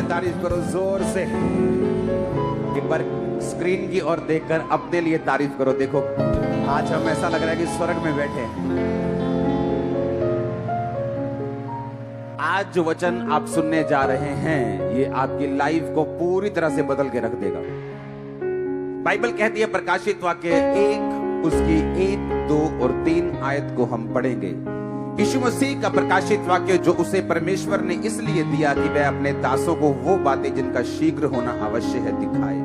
तारीफ करो जोर से। एक बार स्क्रीन की ओर देखकर अपने लिए तारीफ करो। देखो आज हम ऐसा लग रहा है कि स्वर्ग में बैठे हैं। आज जो वचन आप सुनने जा रहे हैं ये आपकी लाइफ को पूरी तरह से बदल के रख देगा। बाइबल कहती है प्रकाशित वाक्य 1 उसकी 1, 2 और 3 आयत को हम पढ़ेंगे। यीशु मसीह का प्रकाशित वाक्य जो उसे परमेश्वर ने इसलिए दिया कि वह अपने दासों को वो बातें जिनका शीघ्र होना अवश्य है दिखाए,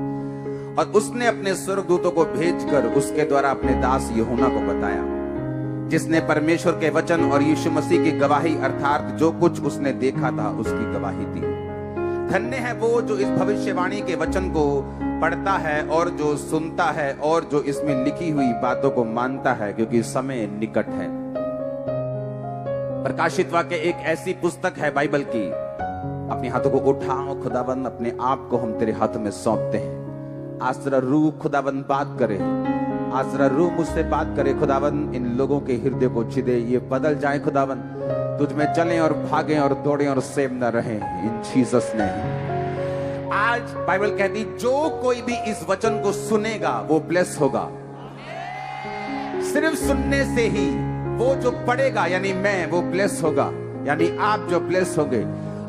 और उसने अपने स्वर्गदूतों को भेजकर उसके द्वारा अपने दास यूहन्ना को बताया, जिसने परमेश्वर के वचन और यीशु मसीह की गवाही अर्थात जो कुछ उसने देखा था उसकी गवाही दी। धन्य है वो जो इस भविष्यवाणी के वचन को पढ़ता है और जो सुनता है और जो इसमें लिखी हुई बातों को मानता है, क्योंकि समय निकट है। प्रकाशित वाक्य एक ऐसी पुस्तक है बाइबल की। अपने हाथों को उठाओ खुदाबंद, अपने आप को हम तेरे हाथ में सौंपते हैं। आज तेरा रूह खुदाबंद बात करे, आज तेरा रूह मुझसे बात करे खुदाबंद। इन लोगों के हृदय को छिदे, ये बदल जाए खुदाबंद, तुझ में चलें और भागें और दौड़ें और सेम न रहें इन जीसस नेम। आज बाइबल कहती जो कोई भी इस वचन को सुनेगा वो ब्लेस होगा। सिर्फ सुनने से ही वो जो पढ़ेगा यानी मैं, वो ब्लेस होगा। यानी आप जो ब्लेस होंगे,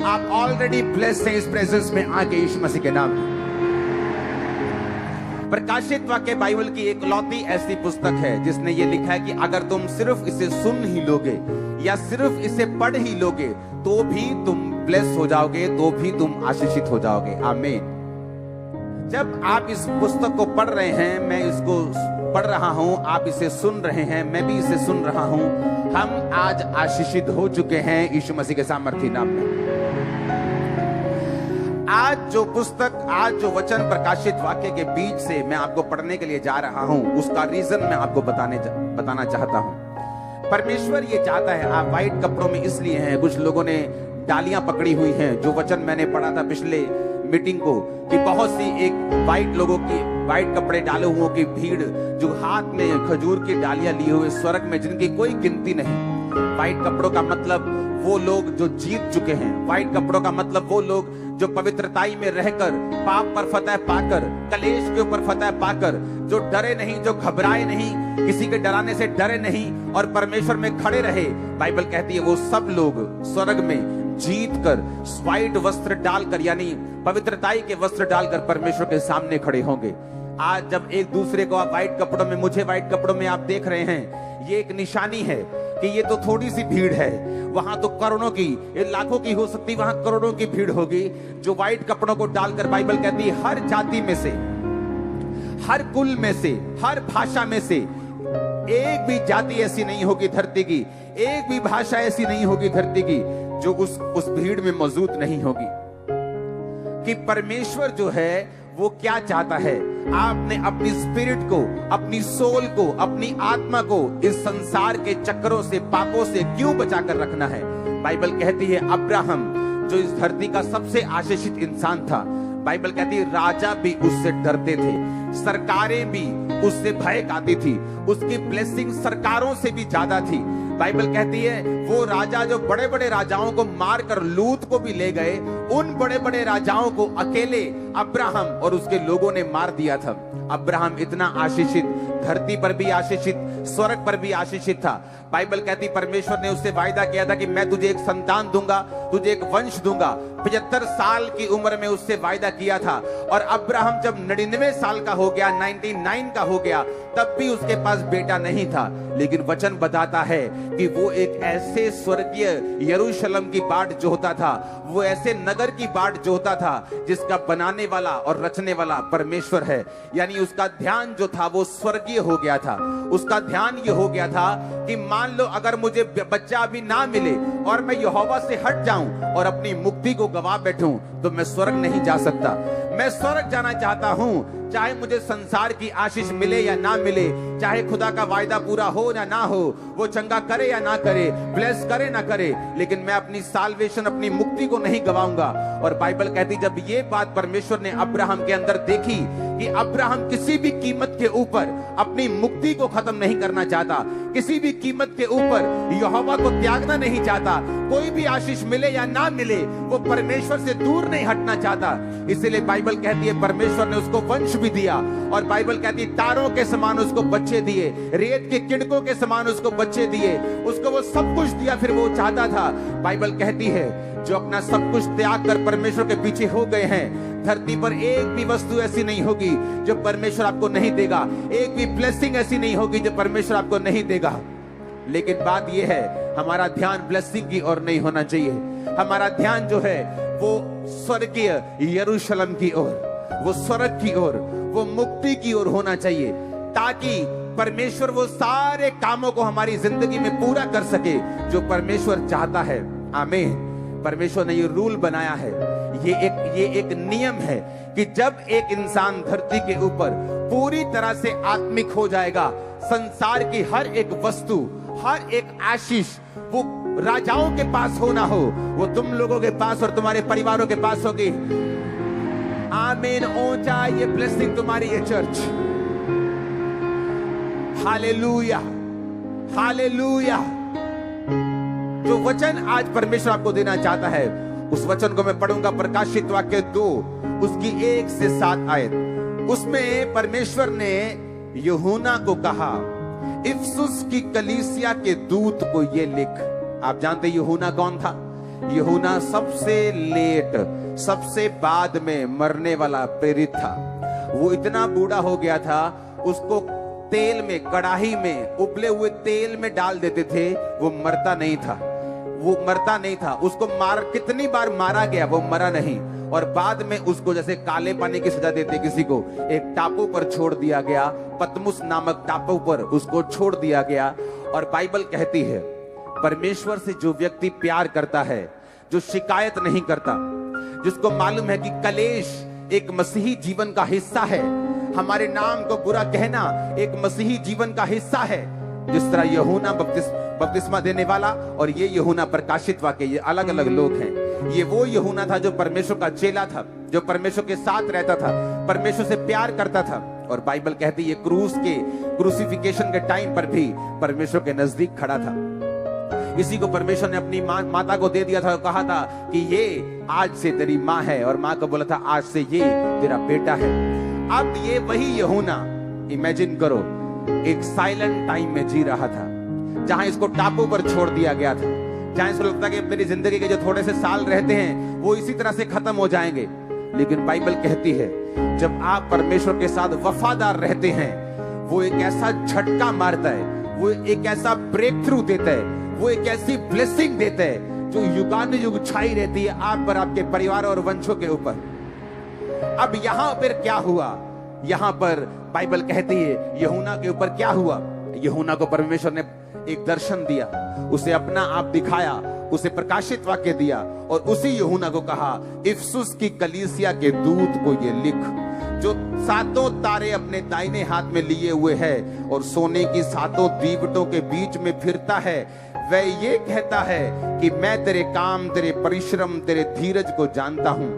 आप ऑलरेडी ब्लेस हैं इस प्रेजेंस में आके यीशु मसीह के नाम में। प्रकाशित वाक्य बाइबल की एक लौती ऐसी पुस्तक है जिसने ये लिखा है कि अगर तुम सिर्फ इसे सुन ही लोगे या सिर्फ इसे पढ़ ही लोगे तो भी तुम ब्लेस हो जाओगे, तो भी तुम आशीषित हो जाओगे। आमीन। जब आप इस पुस्तक को पढ़ रहे हैं, मैं इसको पढ़ रहा हूं, आप इसे सुन रहे हैं, मैं भी इसे सुन रहा हूं, हम आज आशीषित हो चुके हैं यीशु मसीह के सामर्थी नाम में। आज जो पुस्तक, आज जो वचन प्रकाशित वाक्य के बीच से मैं आपको पढ़ने के लिए जा रहा हूं, उसका रीजन मैं आपको बताना चाहता हूं। परमेश्वर ये चाहता है, आप व्हाइट कपड़ों में इसलिए हैं, कुछ लोगों ने डालियां पकड़ी हुई हैं। जो वचन मैंने पढ़ा था पिछले मीटिंग को कि बहुत सी एक व्हाइट लोगों की, व्हाइट कपड़े डाले हुओं की भीड़ जो हाथ में खजूर की डालियां लिए हुए स्वर्ग में, जिनकी कोई गिनती नहीं। व्हाइट कपड़ों का मतलब वो लोग जो जीत चुके हैं। व्हाइट कपड़ों का मतलब वो लोग जो पवित्रताई में रहकर, पाप पर फतह पाकर, कलेश के ऊपर फतह पाकर, जो डरे नहीं, जो घबराए नहीं, किसी के डराने से डरे नहीं और परमेश्वर में खड़े रहे। बाइबल कहती है वो सब लोग स्वर्ग में जीत कर व्हाइट वस्त्र डालकर यानी पवित्रताई के वस्त्र डालकर परमेश्वर के सामने खड़े होंगे। आज जब एक दूसरे को आप व्हाइट कपड़ों में, मुझे व्हाइट कपड़ों में आप देख रहे हैं, ये एक निशानी है कि ये तो थोड़ी सी भीड़ है। वहां तो करोड़ों की, ये लाखों की हो सकती, वहां करोड़ों की भीड़ होगी जो व्हाइट कपड़ों को डालकर, बाइबल कहती है हर जाति में से, हर कुल में से, हर भाषा में से एक भी जाति ऐसी नहीं होगी धरती की, एक भी भाषा ऐसी नहीं होगी धरती की जो उस भीड़ में मौजूद नहीं होगी। कि परमेश्वर जो है वो क्या चाहता है, आपने अपनी स्पिरिट को, अपनी सोल को, अपनी आत्मा को इस संसार के चक्करों से, पापों से क्यों बचाकर रखना है। बाइबल कहती है अब्राहम जो इस धरती का सबसे आशीषित इंसान था, बाइबल कहती है राजा भी उससे डरते थे, सरकारें भी उससे भय खाती थी, उसकी ब्लेसिंग सरकारों से भी ज्यादा थी। बाइबल कहती है वो राजा जो बड़े बड़े राजाओं को मारकर लूत को भी ले गए, उन बड़े बड़े राजाओं को अकेले अब्राहम और उसके लोगों ने मार दिया था। अब्राहम इतना आशीषित, धरती पर भी आशीषित, स्वर्ग पर भी आशीषित था। बाइबल कहती परमेश्वर ने उससे वायदा किया था कि मैं तुझे एक संतान दूंगा, तुझे एक वंश दूंगा। 75 साल की उम्र में उससे वायदा किया था। और अब्राहम जब 99 साल का हो गया, 99 का हो गया, तब भी उसके पास बेटा नहीं था। लेकिन वचन बताता है कि वो एक ऐसे स्वर्गीय यरूशलेम की बाट जोहता था, वो ऐसे नगर की बाट जोहता था जिसका बनाने वाला और रचने वाला परमेश्वर है। यानी उसका ध्यान जो था वो स्वर्गीय हो गया था। उसका ध्यान ये हो गया था कि मान लो अगर मुझे बच्चा अभी ना मिले और मैं यहोवा से हट जाऊं और अपनी मुक्ति को गवा बैठूं तो मैं स्वर्ग नहीं जा सकता। मैं स्वर्ग जाना चाहता हूं चाहे मुझे संसार की आशीष मिले या ना मिले, चाहे खुदा का वायदा पूरा हो या ना हो, वो चंगा करे या ना करे, ब्लेस करे ना करे, लेकिन मैं अपनी साल्वेशन, अपनी मुक्ति को नहीं गवाऊंगा। और बाइबल कहती जब ये बात परमेश्वर ने अब्राहम के अंदर देखी कि अब्राहम किसी भी कीमत के ऊपर अपनी मुक्ति को खत्म नहीं करना चाहता, किसी भी कीमत के ऊपर यहोवा को त्यागना नहीं चाहता, कोई भी आशीष मिले या ना मिले वो परमेश्वर से दूर नहीं हटना चाहता, इसलिए बाइबल कहती है परमेश्वर ने उसको वंश भी दिया। और बाइबल कहती है तारों के समान उसको बच्चे दिए, रेत के किड़कों के समान उसको बच्चे दिए, उसको वो सब कुछ दिया फिर वो चाहता था। बाइबल कहती है जो अपना सब कुछ त्याग कर परमेश्वर के पीछे हो गए हैं, धरती पर एक भी वस्तु ऐसी नहीं होगी जो परमेश्वर आपको नहीं देगा, एक भी ब्लेसिंग ऐसी नहीं होगी जो परमेश्वर आपको नहीं देगा। लेकिन बात यह है हमारा ध्यान ब्लेसिंग की ओर नहीं होना चाहिए, हमारा ध्यान जो है वो स्वर्गीय यरूशलेम की ओर, वो स्वर्ग की ओर, वो मुक्ति की ओर होना चाहिए, ताकि परमेश्वर वो सारे कामों को हमारी जिंदगी में पूरा कर सके जो परमेश्वर चाहता है। आमीन। परमेश्वर ने ये रूल बनाया है, ये एक नियम है कि जब एक इंसान धरती के ऊपर पूरी तरह से आत्मिक हो जाएगा, संसार की हर एक वस्तु, हर एक आशीष वो राजाओं के पास हो ना हो, वो तुम लोगों के पास और तुम्हारे परिवारों के पास होगी। आमीन। ऊंचा ये ब्लेसिंग तुम्हारी है चर्च। Hallelujah, hallelujah. जो वचन आज परमेश्वर आपको देना चाहता है उस वचन को मैं पढ़ूंगा, प्रकाशित वाक्य 2 उसकी 1 से 7 आयत। उसमें परमेश्वर ने यूहन्ना को कहा इफसुस की कलीसिया के दूत को ये लिख। आप जानते यूहन्ना कौन था? यूहन्ना सबसे लेट, सबसे बाद में मरने वाला प्रेरित था। वो इतना बूढ़ा हो गया था, उसको तेल में, कड़ाही में, उबले हुए तेल में डाल देते थे, वो मरता नहीं था, वो मरता नहीं था। उसको कितनी बार मारा गया, वो मरा नहीं। और बाद में उसको जैसे काले पानी की सजा देते किसी को, एक टापू पर छोड़ दिया गया, पतमुस नामक टापू पर उसको छोड़ दिया गया। और बाइबल कहती है परमेश्वर से जो व्यक्ति प्यार करता है, जो शिकायत नहीं करता, जिसको मालूम है कि कलेश एक मसीही जीवन का हिस्सा है, हमारे नाम को बुरा कहना एक मसीही जीवन का हिस्सा है। जिस तरह यूहन्ना बपतिस्मा देने वाला और ये यूहन्ना प्रकाशित वाक्य, ये अलग अलग लोग हैं। ये वो यूहन्ना था जो परमेश्वर का चेला था, जो परमेश्वर के साथ रहता था, परमेश्वर से प्यार करता था। और बाइबल कहती है ये क्रूसिफिकेशन के टाइम पर भी परमेश्वर के नजदीक खड़ा था। इसी को परमेश्वर ने अपनी माता को दे दिया था, कहा था कि ये आज से तेरी माँ है, और माँ को बोला था आज से ये तेरा बेटा है। अब ये वही यूहन्ना, इमेजिन करो, एक साइलेंट टाइम में जी रहा था, जहां इसको टापू पर छोड़ दिया गया था, जहां इसको लगता है कि मेरी जिंदगी के जो थोड़े से साल रहते हैं वो इसी तरह से खत्म हो जाएंगे। लेकिन बाइबल कहती है जब आप परमेश्वर के साथ वफादार रहते हैं, वो एक ऐसा झटका मारता है, वो एक ऐसा ब्रेक थ्रू देता है, वो एक ऐसी ब्लेसिंग देता है जो युगानुयुग छाई रहती है आप पर, आपके परिवार और वंशों के ऊपर। अब यहां पर क्या हुआ? यहां पर बाइबल कहती है यूहन्ना के ऊपर क्या हुआ? यूहन्ना को परमेश्वर ने एक दर्शन दिया, उसे अपना आप दिखाया, उसे प्रकाशित वाक्य दिया, और उसी यूहन्ना को कहा इफसुस की कलीसिया के दूत को ये लिख, जो 7 तारे अपने दाहिने हाथ में लिए हुए है और सोने की 7 दीवटों के बीच में फिरता है। वह ये कहता है कि मैं तेरे काम, तेरे परिश्रम, तेरे धीरज को जानता हूं,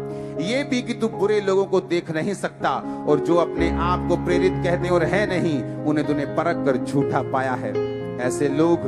ये भी कि तू बुरे लोगों को देख नहीं सकता, और जो अपने आप को प्रेरित कहते और है नहीं, उन्हें तूने परख कर झूठा पाया है। ऐसे लोग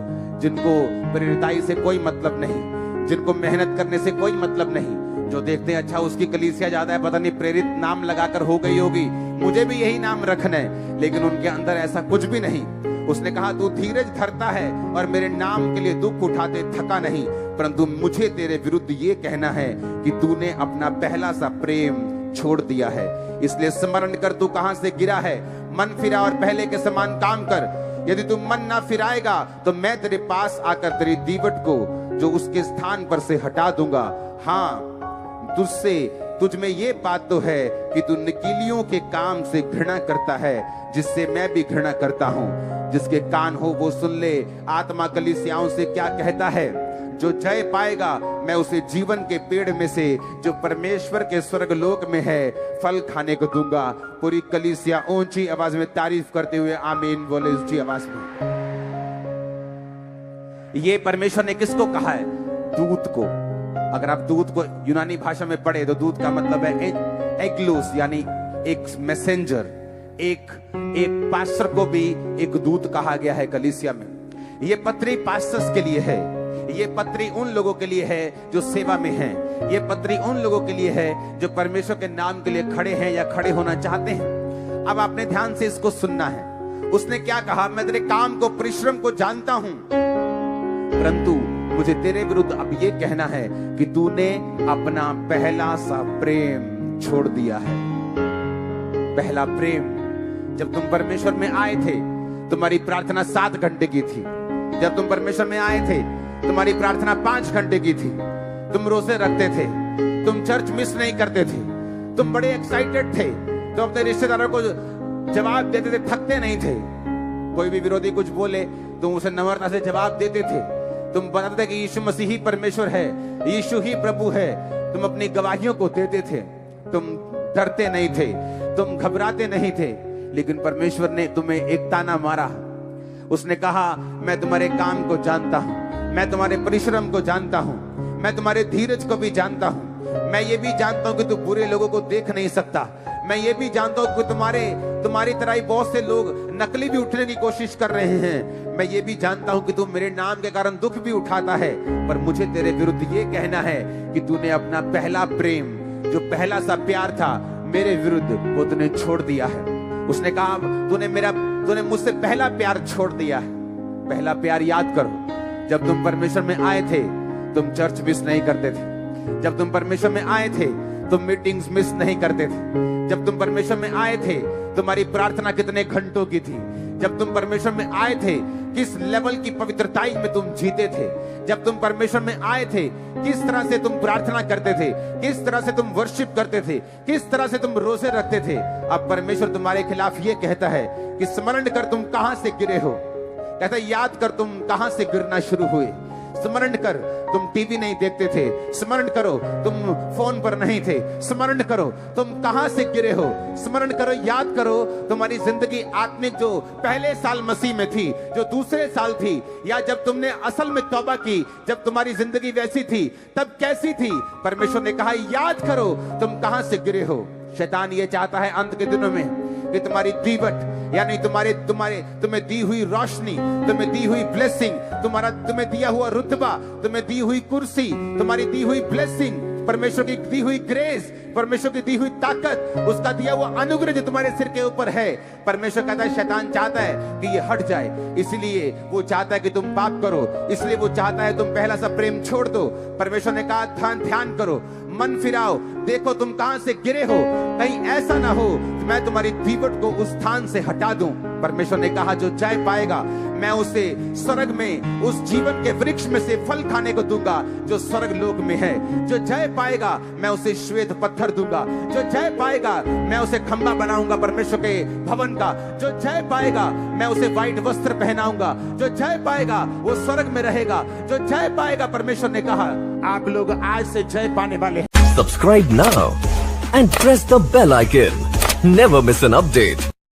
जिनको प्रेरिताई से कोई मतलब नहीं, जिनको मेहनत करने से कोई मतलब नहीं, जो देखते हैं अच्छा उसकी कलीसिया ज्यादा है, पता नहीं प्रेरित नाम लगाकर हो गई होगी, मुझे भी यही नाम रखना है, लेकिन उनके अंदर ऐसा कुछ भी नहीं। उसने कहा तू धीरज धरता है और मेरे नाम के लिए दुख उठाते थका नहीं, परंतु मुझे तेरे विरुद्ध ये कहना है कि तूने अपना पहला सा प्रेम छोड़ दिया है। इसलिए स्मरण कर तू कहां से गिरा है, मन फिरा और पहले के समान काम कर। यदि तू मन ना फिराएगा तो मैं तेरे पास आकर तेरी दीवट को जो उसके स्थान पर से हटा दूंगा। हाँ, तुझ में ये बात तो है कि तू निकीलियों के काम से घृणा करता है, जिससे मैं भी घृणा करता हूं। जिसके कान हो वो सुन ले, आत्मा कलीसियाओं से क्या कहता है। जो जय पाएगा मैं उसे जीवन के पेड़ में से जो परमेश्वर के स्वर्गलोक में है फल खाने को दूंगा। पूरी कलीसिया ऊंची आवाज में तारीफ करते हुए आमीन बोले ऊंची आवाज में। ये परमेश्वर ने किसको कहा है? दूत को। अगर आप दूत को यूनानी भाषा में पढ़े तो दूत का मतलब है एग्लोस, यानी एक मैसेंजर, एक पास्टर को भी एक दूत कहा गया है कलीसिया में। ये पत्री पास्टर्स के लिए है, ये पत्री उन लोगों के लिए है जो सेवा में हैं, ये पत्री उन लोगों के लिए है जो परमेश्वर के नाम के लिए खड़े हैं या खड़े होना चाहते हैं। अब आपने ध्यान से इसको सुनना है। उसने क्या कहा? मैं तेरे काम को, परिश्रम को जानता हूं, परंतु मुझे तेरे विरुद्ध अब ये कहना है कि तूने अपना पहला सा प्रेम छोड़ दिया है। पहला प्रेम। जब तुम परमेश्वर में आए थे तुम्हारी प्रार्थना 7 घंटे की थी। जब तुम परमेश्वर में आए थे तुम्हारी प्रार्थना 5 घंटे की थी। तुम रोजे रखते थे, तुम चर्च मिस नहीं करते थे, तुम बड़े एक्साइटेड थे, तुम अपने रिश्तेदारों को जवाब देते थे, थकते नहीं थे। कोई भी विरोधी कुछ बोले तुम उसे नम्रता से जवाब देते थे। तुम बताते थे कि यीशु मसीह ही परमेश्वर है, यीशु ही प्रभु है। तुम अपनी गवाहियों को देते थे, तुम डरते नहीं थे, तुम घबराते नहीं थे। लेकिन परमेश्वर ने तुम्हें एक ताना मारा। उसने कहा मैं तुम्हारे काम को जानता हूं, मैं तुम्हारे परिश्रम को जानता हूं, मैं तुम्हारे धीरज को भी जानता हूं, मैं ये भी जानता हूं कि तू बुरे लोगों को देख नहीं सकता, मैं ये भी जानता हूं कि तुम्हारी तरह ही बहुत से लोग नकली भी उठने की कोशिश कर रहे हैं। मैं ये भी जानता हूं कि तू मेरे नाम के कारण दुख भी उठाता है, पर मुझे तेरे विरुद्ध ये कहना है कि तूने अपना पहला प्रेम, जो पहला सा प्यार था मेरे विरुद्ध, वो तूने छोड़ दिया है। उसने कहा तूने मुझसे पहला प्यार छोड़ दिया है। पहला प्यार याद करो। जब तुम परमेश्वर में आए थे तुम चर्च मिस नहीं करते थे। जब तुम परमेश्वर में आए थे तुम मीटिंग्स मिस नहीं करते थे। जब तुम परमेश्वर में आए थे तुम्हारी प्रार्थना कितने घंटों की थी। जब तुम परमेश्वर में आए थे किस लेवल की पवित्रताई में तुम जीते थे। जब तुम परमेश्वर में आए थे किस तरह से तुम प्रार्थना करते थे, किस तरह से तुम वर्शिप करते थे, किस तरह से तुम रोजे रखते थे। अब परमेश्वर तुम्हारे खिलाफ ये कहता है कि स्मरण कर तुम कहां से गिरे हो। कहता है याद कर तुम कहां से गिरना शुरू हुए। स्मरण कर तुम टीवी नहीं देखते थे, स्मरण करो तुम फोन पर नहीं थे, स्मरण करो तुम कहां से गिरे हो, स्मरण करो, याद करो तुम्हारी जिंदगी आत्मिक जो पहले साल मसीह में थी, जो दूसरे साल थी, या जब तुमने असल में तौबा की, जब तुम्हारी जिंदगी वैसी थी तब कैसी थी। परमेश्वर ने कहा याद करो तुम कहां से गिरे हो। शैतान ये चाहता है अंत के दिनों में कि तुम्हारी दीवट, यानी तुम्हें दी हुई रोशनी, तुम्हें दी हुई ब्लेसिंग, तुम्हें दिया हुआ रुतबा, तुम्हें दी हुई कुर्सी, तुम्हारी दी हुई ब्लेसिंग, परमेश्वर की दी हुई ग्रेस, परमेश्वर की दी हुई ताकत, उसका दिया हुआ अनुग्रह जो तुम्हारे सिर के ऊपर है, परमेश्वर कहता है, शैतान चाहता है कि ये हट जाए। इसलिए वो चाहता है कि तुम पाप करो, इसलिए वो चाहता है तुम पहला सा प्रेम छोड़ दो। परमेश्वर ने कहा ध्यान करो, मन फिराओ, देखो तुम कहां से गिरे हो, कहीं ऐसा ना हो कि मैं तुम्हारी दीवट को उस स्थान से हटा दूं। परमेश्वर ने कहा जो जय पाएगा मैं उसे स्वर्ग में उस जीवन के वृक्ष में से फल खाने को दूंगा जो स्वर्ग लोक में है। जो जय पाएगा मैं उसे श्वेत पत्थर दूंगा। जो जय पाएगा मैं उसे खंबा बनाऊंगा परमेश्वर के भवन का। जो जय पाएगा मैं उसे व्हाइट वस्त्र पहनाऊंगा। जो जय पाएगा वो स्वर्ग में रहेगा। जो जय पाएगा, परमेश्वर ने कहा आप लोग आज से जय पाने वाले हैं। Subscribe now and press the bell icon. Never miss an update.